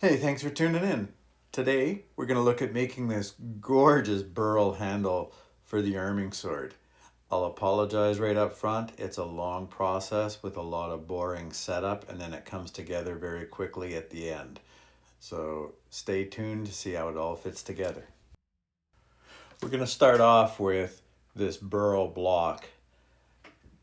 Hey, thanks for tuning in. Today, we're going to look at making this gorgeous Burl handle for the arming sword. I'll apologize right up front. It's a long process with a lot of boring setup, and then it comes together very quickly at the end. So stay tuned to see how it all fits together. We're going to start off with this Burl block.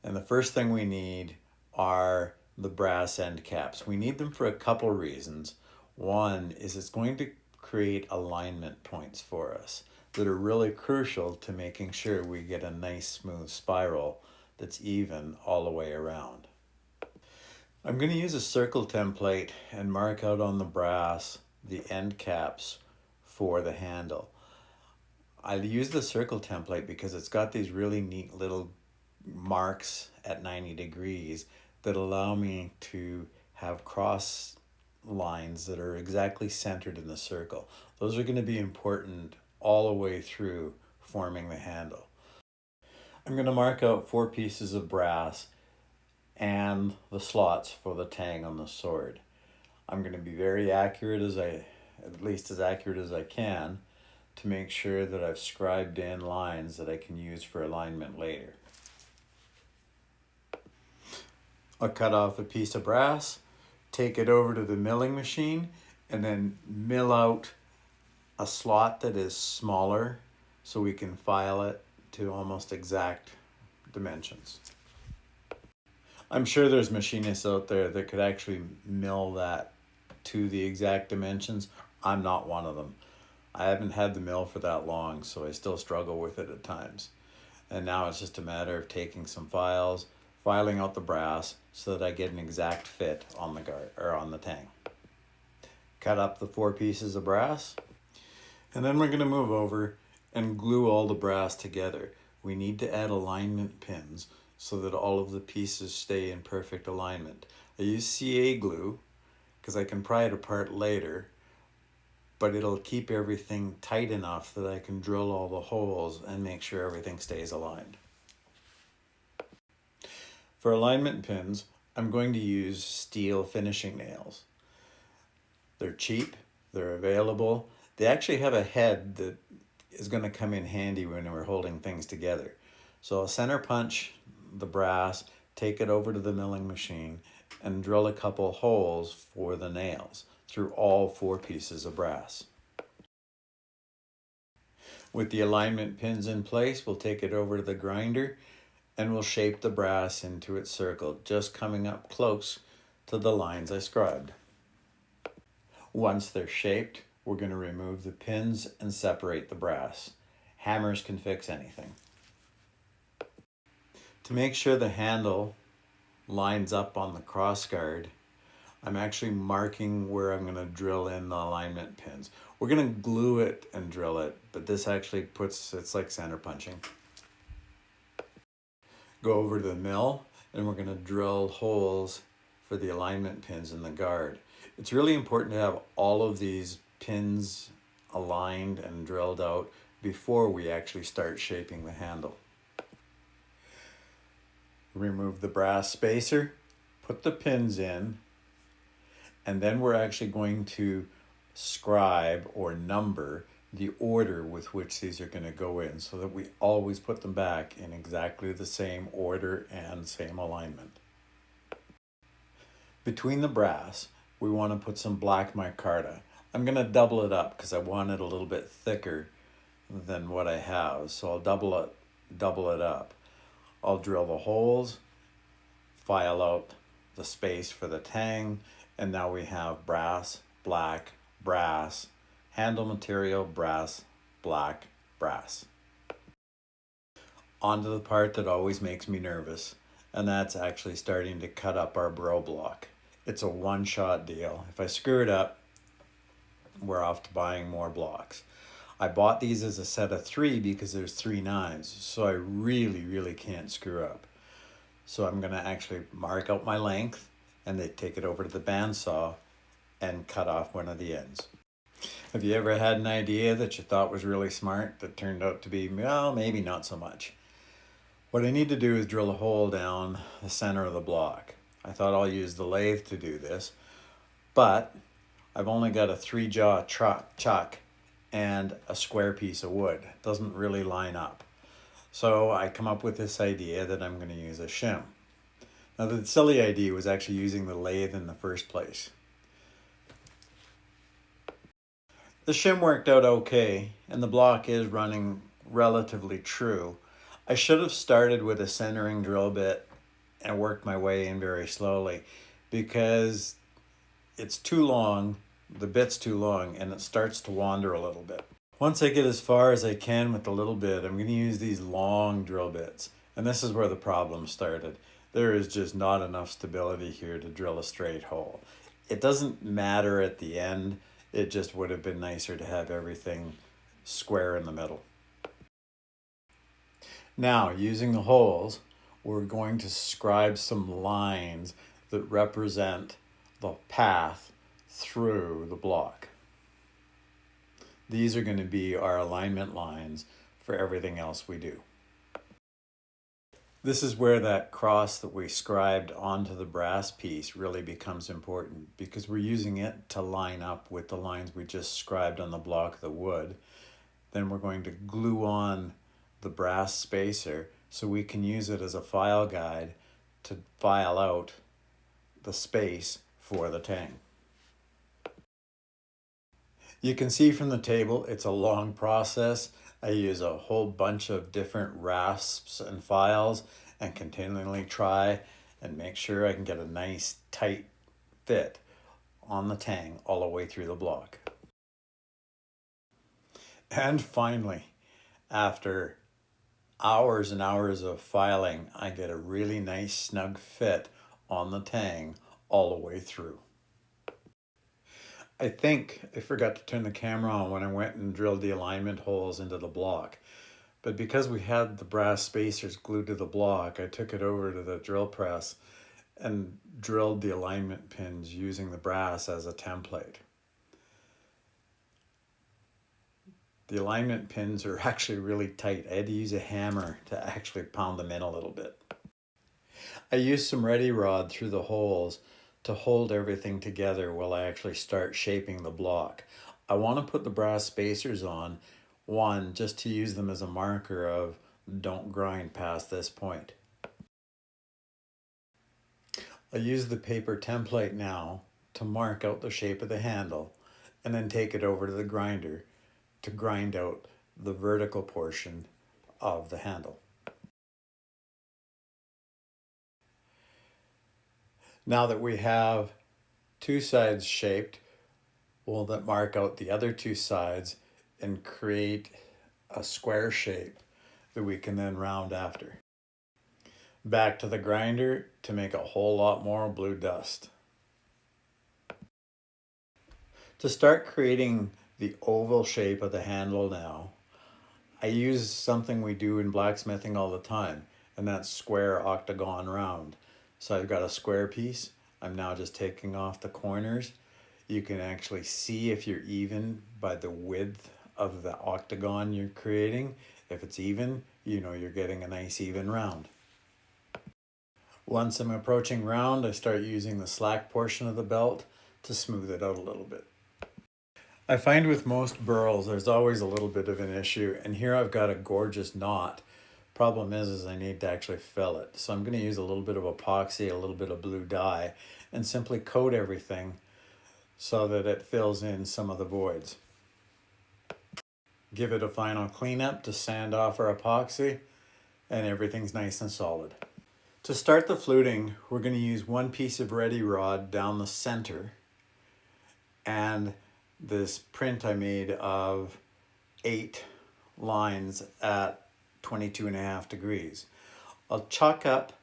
And the first thing we need are the brass end caps. We need them for a couple reasons. One is it's going to create alignment points for us that are really crucial to making sure we get a nice smooth spiral that's even all the way around. I'm going to use a circle template and mark out on the brass the end caps for the handle. I use the circle template because it's got these really neat little marks at 90 degrees that allow me to have cross lines that are exactly centered in the circle. Those are going to be important all the way through forming the handle. I'm going to mark out 4 pieces of brass and the slots for the tang on the sword. I'm going to be very accurate at least as accurate as I can, to make sure that I've scribed in lines that I can use for alignment later. I'll cut off a piece of brass, take it over to the milling machine, and then mill out a slot that is smaller so we can file it to almost exact dimensions. I'm sure there's machinists out there that could actually mill that to the exact dimensions. I'm not one of them. I haven't had the mill for that long, so I still struggle with it at times. And now it's just a matter of taking some files, filing out the brass so that I get an exact fit on the guard or on the tang. Cut up the 4 pieces of brass, and then we're going to move over and glue all the brass together. We need to add alignment pins so that all of the pieces stay in perfect alignment. I use CA glue because I can pry it apart later, but it'll keep everything tight enough that I can drill all the holes and make sure everything stays aligned. For alignment pins, I'm going to use steel finishing nails. They're cheap, they're available. They actually have a head that is going to come in handy when we're holding things together. So I'll center punch the brass, take it over to the milling machine, and drill a couple holes for the nails through all 4 pieces of brass. With the alignment pins in place, we'll take it over to the grinder and we'll shape the brass into its circle, just coming up close to the lines I scribed. Once they're shaped, we're going to remove the pins and separate the brass. Hammers can fix anything. To make sure the handle lines up on the crossguard, I'm actually marking where I'm going to drill in the alignment pins. We're going to glue it and drill it, but this actually it's like center punching. Go over to the mill and we're going to drill holes for the alignment pins in the guard. It's really important to have all of these pins aligned and drilled out before we actually start shaping the handle. Remove the brass spacer, put the pins in, and then we're actually going to scribe or number the order with which these are going to go in so that we always put them back in exactly the same order and same alignment. Between the brass, we want to put some black micarta. I'm going to double it up because I want it a little bit thicker than what I have, so I'll double it up. I'll drill the holes, file out the space for the tang, and now we have brass, black, brass, handle material, brass, black, brass. On to the part that always makes me nervous, and that's actually starting to cut up our Burl block. It's a one-shot deal. If I screw it up, we're off to buying more blocks. I bought these as a set of 3 because there's 3 knives, so I really can't screw up. So I'm going to actually mark out my length and then take it over to the bandsaw and cut off one of the ends. Have you ever had an idea that you thought was really smart that turned out to be, well, maybe not so much? What I need to do is drill a hole down the center of the block. I thought I'll use the lathe to do this, but I've only got a 3-jaw chuck and a square piece of wood. It doesn't really line up. So I come up with this idea that I'm going to use a shim. Now the silly idea was actually using the lathe in the first place. The shim worked out okay, and the block is running relatively true. I should have started with a centering drill bit and worked my way in very slowly, because it's too long, the bit's too long, and it starts to wander a little bit. Once I get as far as I can with the little bit, I'm going to use these long drill bits. And this is where the problem started. There is just not enough stability here to drill a straight hole. It doesn't matter at the end. It just would have been nicer to have everything square in the middle. Now, using the holes, we're going to scribe some lines that represent the path through the block. These are going to be our alignment lines for everything else we do. This is where that cross that we scribed onto the brass piece really becomes important, because we're using it to line up with the lines we just scribed on the block of the wood. Then we're going to glue on the brass spacer so we can use it as a file guide to file out the space for the tang. You can see from the table it's a long process. I use a whole bunch of different rasps and files and continually try and make sure I can get a nice tight fit on the tang all the way through the block. And finally, after hours and hours of filing, I get a really nice snug fit on the tang all the way through. I think I forgot to turn the camera on when I went and drilled the alignment holes into the block. But because we had the brass spacers glued to the block, I took it over to the drill press and drilled the alignment pins using the brass as a template. The alignment pins are actually really tight. I had to use a hammer to actually pound them in a little bit. I used some ready rod through the holes to hold everything together while I actually start shaping the block. I want to put the brass spacers on, one, just to use them as a marker of don't grind past this point. I use the paper template now to mark out the shape of the handle and then take it over to the grinder to grind out the vertical portion of the handle. Now that we have two sides shaped, we'll then mark out the other two sides and create a square shape that we can then round after. Back to the grinder to make a whole lot more blue dust. To start creating the oval shape of the handle now, I use something we do in blacksmithing all the time, and that's square, octagon, round. So I've got a square piece. I'm now just taking off the corners. You can actually see if you're even by the width of the octagon you're creating. If it's even, you know you're getting a nice even round. Once I'm approaching round, I start using the slack portion of the belt to smooth it out a little bit. I find with most burls, there's always a little bit of an issue, and here I've got a gorgeous knot. Problem is I need to actually fill it. So I'm going to use a little bit of epoxy, a little bit of blue dye, and simply coat everything so that it fills in some of the voids. Give it a final cleanup to sand off our epoxy, and everything's nice and solid. To start the fluting, we're going to use one piece of ready rod down the center and this print I made of 8 lines at 22.5 degrees. I'll chuck up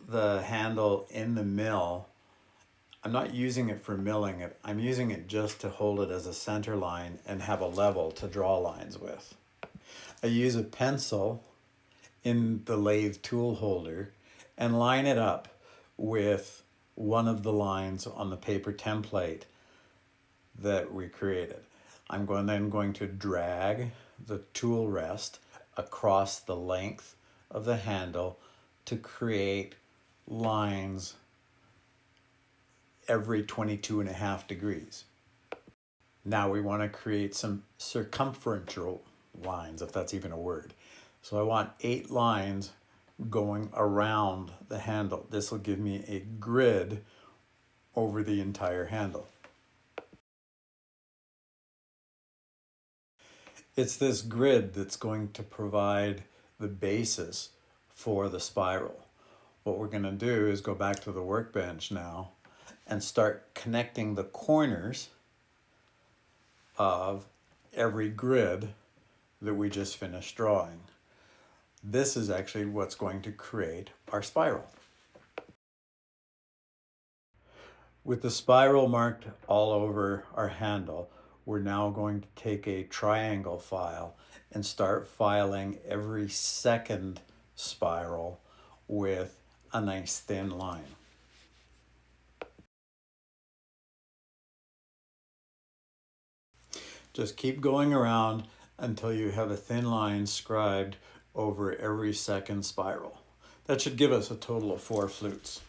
the handle in the mill. I'm not using it for milling it. I'm using it just to hold it as a center line and have a level to draw lines with. I use a pencil in the lathe tool holder and line it up with one of the lines on the paper template that we created. I'm then going to drag the tool rest across the length of the handle to create lines every 22.5 degrees. Now we want to create some circumferential lines, if that's even a word. So I want 8 lines going around the handle. This will give me a grid over the entire handle. It's this grid that's going to provide the basis for the spiral. What we're going to do is go back to the workbench now and start connecting the corners of every grid that we just finished drawing. This is actually what's going to create our spiral. With the spiral marked all over our handle, we're now going to take a triangle file and start filing every second spiral with a nice thin line. Just keep going around until you have a thin line scribed over every second spiral. That should give us a total of 4 flutes.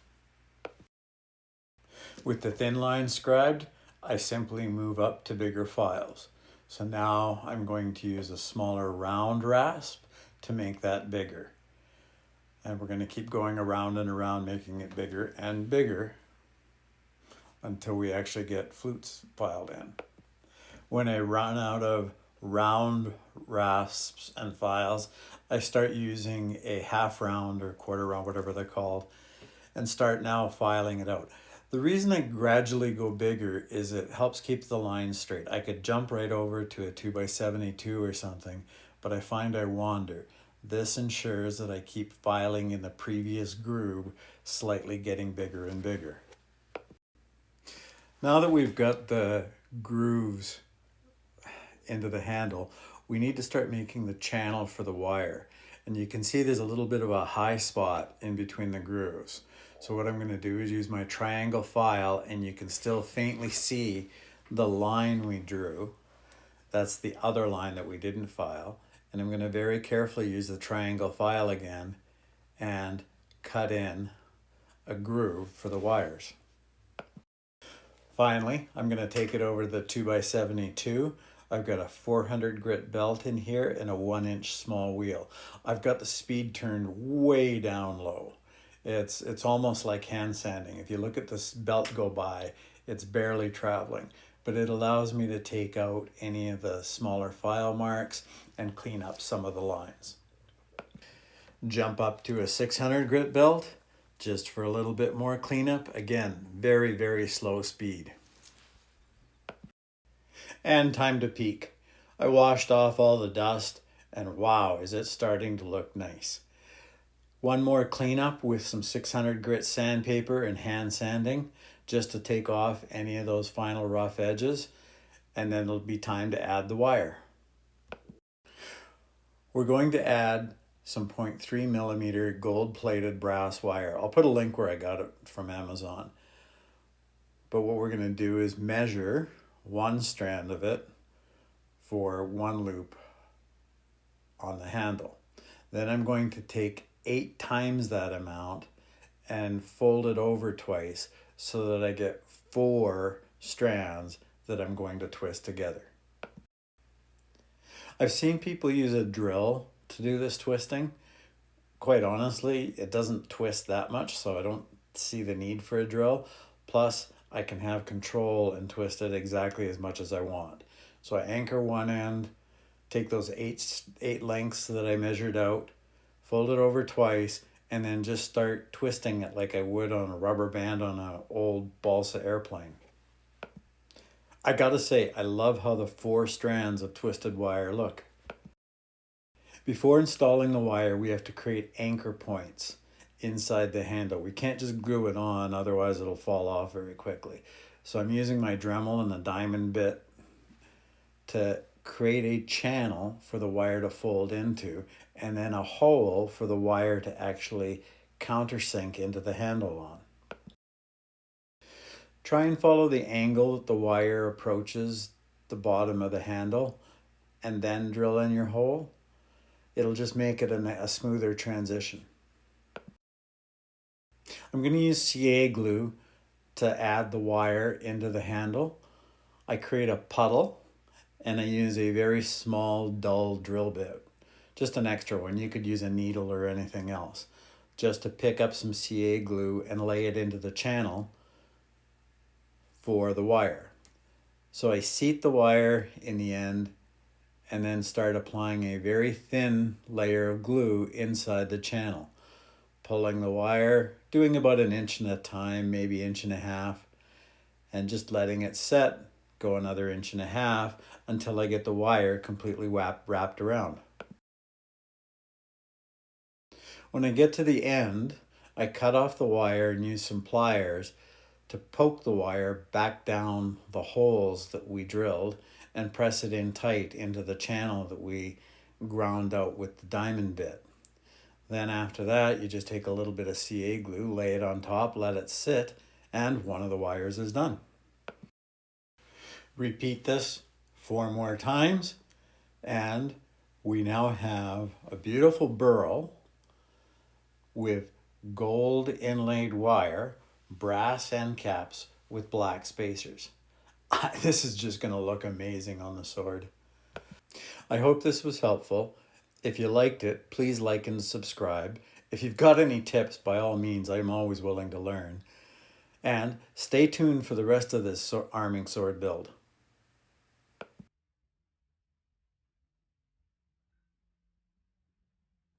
With the thin line scribed, I simply move up to bigger files. So now I'm going to use a smaller round rasp to make that bigger. And we're going to keep going around and around, making it bigger and bigger until we actually get flutes filed in. When I run out of round rasps and files, I start using a half round or quarter round, whatever they're called, and start now filing it out. The reason I gradually go bigger is it helps keep the lines straight. I could jump right over to a 2x72 or something, but I find I wander. This ensures that I keep filing in the previous groove, slightly getting bigger and bigger. Now that we've got the grooves into the handle, we need to start making the channel for the wire. And you can see there's a little bit of a high spot in between the grooves. So what I'm going to do is use my triangle file, and you can still faintly see the line we drew. That's the other line that we didn't file. And I'm going to very carefully use the triangle file again and cut in a groove for the wires. Finally, I'm going to take it over the 2x72. I've got a 400 grit belt in here and a 1-inch small wheel. I've got the speed turned way down low. It's almost like hand sanding. If you look at this belt go by, it's barely traveling, but it allows me to take out any of the smaller file marks and clean up some of the lines. Jump up to a 600 grit belt just for a little bit more cleanup. Again, very, very slow speed. And time to peak. I washed off all the dust, and wow, is it starting to look nice. One more cleanup with some 600 grit sandpaper and hand sanding just to take off any of those final rough edges, and then it'll be time to add the wire. We're going to add some 0.3 millimeter gold plated brass wire. I'll put a link where I got it from Amazon. But what we're going to do is measure one strand of it for one loop on the handle. Then I'm going to take 8 times that amount and fold it over twice so that I get 4 strands that I'm going to twist together. I've seen people use a drill to do this twisting. Quite honestly, it doesn't twist that much, so I don't see the need for a drill. Plus, I can have control and twist it exactly as much as I want. So I anchor one end, take those eight lengths that I measured out, fold it over twice, and then just start twisting it like I would on a rubber band on an old balsa airplane. I gotta say, I love how the 4 strands of twisted wire look. Before installing the wire, we have to create anchor points inside the handle. We can't just glue it on, otherwise it'll fall off very quickly. So I'm using my Dremel and the diamond bit to create a channel for the wire to fold into, and then a hole for the wire to actually countersink into the handle on. Try and follow the angle that the wire approaches the bottom of the handle, and then drill in your hole. It'll just make it a smoother transition. I'm going to use CA glue to add the wire into the handle. I create a puddle and I use a very small, dull drill bit. Just an extra one. You could use a needle or anything else. Just to pick up some CA glue and lay it into the channel for the wire. So I seat the wire in the end and then start applying a very thin layer of glue inside the channel. Pulling the wire, doing about 1 inch at a time, maybe 1.5 inches, and just letting it set, go another 1.5 inches until I get the wire completely wrapped around. When I get to the end, I cut off the wire and use some pliers to poke the wire back down the holes that we drilled and press it in tight into the channel that we ground out with the diamond bit. Then after that, you just take a little bit of CA glue, lay it on top, let it sit, and one of the wires is done. Repeat this 4 more times, and we now have a beautiful burl with gold inlaid wire, brass end caps with black spacers. This is just going to look amazing on the sword. I hope this was helpful. If you liked it, please like and subscribe. If you've got any tips, by all means, I'm always willing to learn. And stay tuned for the rest of this arming sword build.